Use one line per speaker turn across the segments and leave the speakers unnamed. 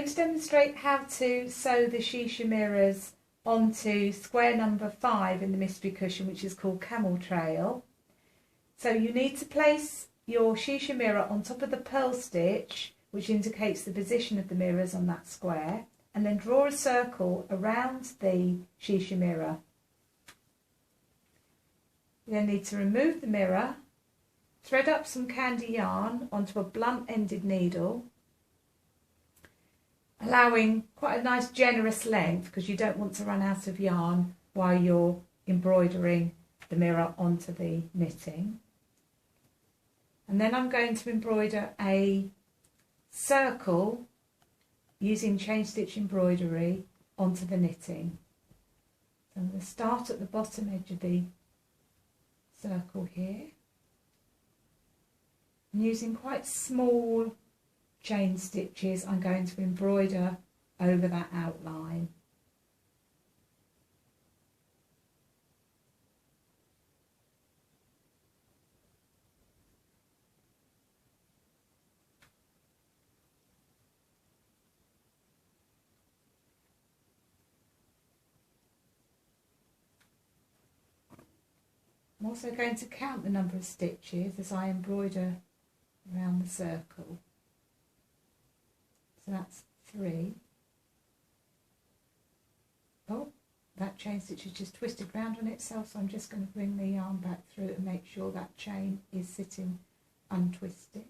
to demonstrate how to sew the Shisha mirrors onto square number 5 in the mystery cushion, which is called Camel Trail. So you need to place your Shisha mirror on top of the purl stitch, which indicates the position of the mirrors on that square, and then draw a circle around the Shisha mirror. You then need to remove the mirror, thread up some candy yarn onto a blunt-ended needle, allowing quite a nice generous length because you don't want to run out of yarn while you're embroidering the mirror onto the knitting. And then I'm going to embroider a circle using chain stitch embroidery onto the knitting. So I'm going to start at the bottom edge of the circle here, and using quite small chain stitches I'm going to embroider over that outline. I'm also going to count the number of stitches as I embroider around the circle. So that's 3. Oh, that chain stitch is just twisted round on itself, so I'm just going to bring the yarn back through and make sure that chain is sitting untwisted.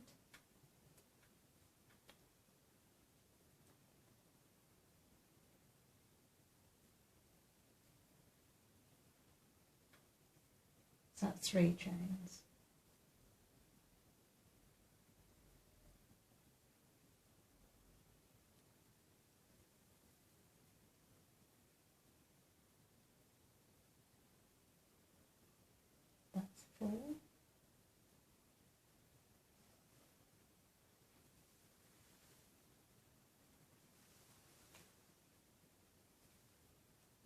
So that's 3 chains. That's 4.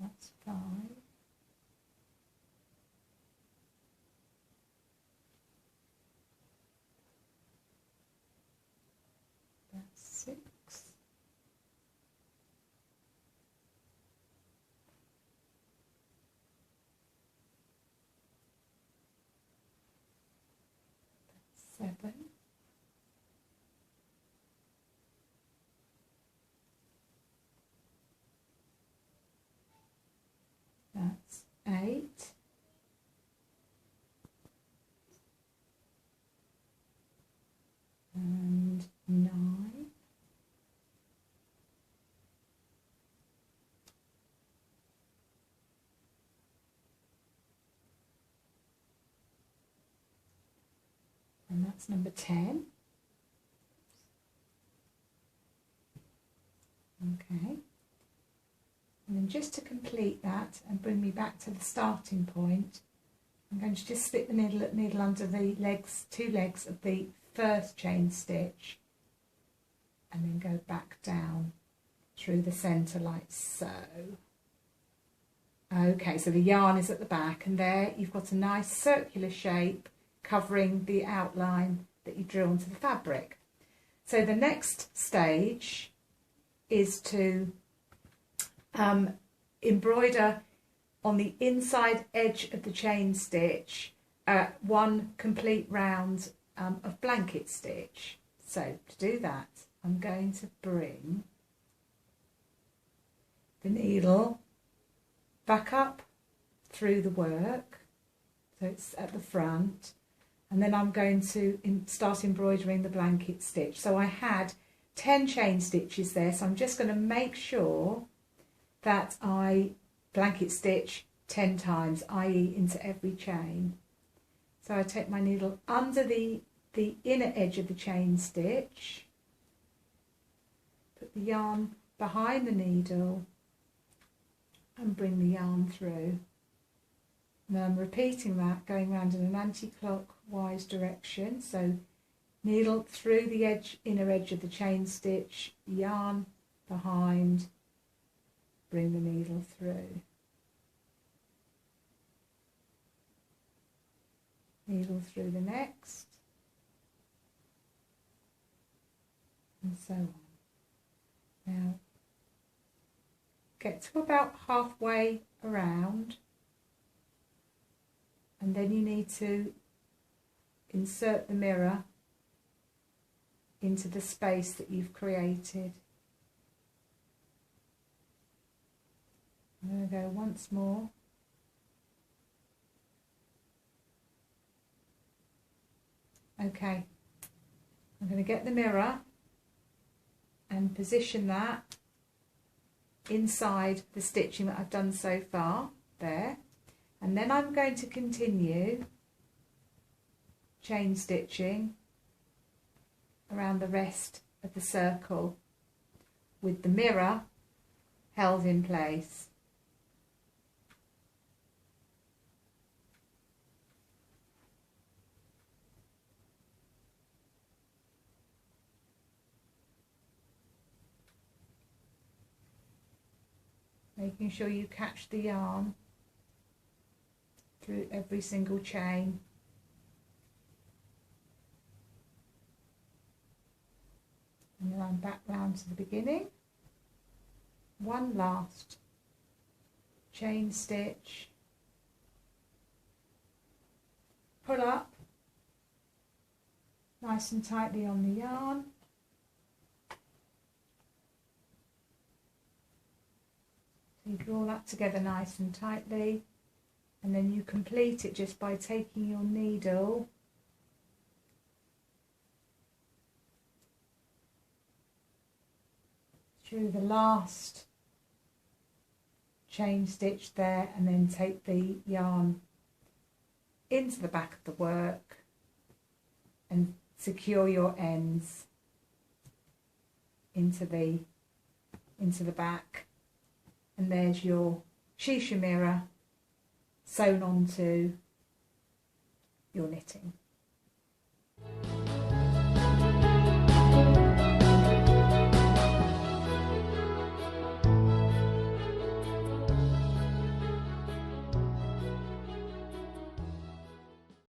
That's 5. That's 6. That's 7. That's 8. And 9. And that's number 10. Okay. And then just to complete that and bring me back to the starting point, I'm going to just slip the needle under the legs, 2 legs of the first chain stitch, and then go back down through the centre like so. Okay, so the yarn is at the back, and there you've got a nice circular shape covering the outline that you drew onto the fabric. So the next stage is to embroider on the inside edge of the chain stitch 1 complete round of blanket stitch. So to do that, I'm going to bring the needle back up through the work, so it's at the front, and then I'm going to start embroidering the blanket stitch. So I had 10 chain stitches there, so I'm just going to make sure that I blanket stitch 10 times, i.e. into every chain. So I take my needle under the inner edge of the chain stitch, put the yarn behind the needle and bring the yarn through. And then I'm repeating that, going around in an anti-clockwise direction. So needle through the inner edge of the chain stitch, yarn behind, bring the needle through. Needle through the next, and so on. Now get to about halfway around, and then you need to insert the mirror into the space that you've created. I'm going to go once more. Okay, I'm going to get the mirror and position that inside the stitching that I've done so far, there. And then I'm going to continue chain stitching around the rest of the circle with the mirror held in place. Making sure you catch the yarn through every single chain. And then I'm back round to the beginning. One last chain stitch, pull up nice and tightly on the yarn, so you draw that together nice and tightly, and then you complete it just by taking your needle through the last chain stitch there, and then take the yarn into the back of the work and secure your ends into the back, and there's your Shisha mirror sewn onto your knitting.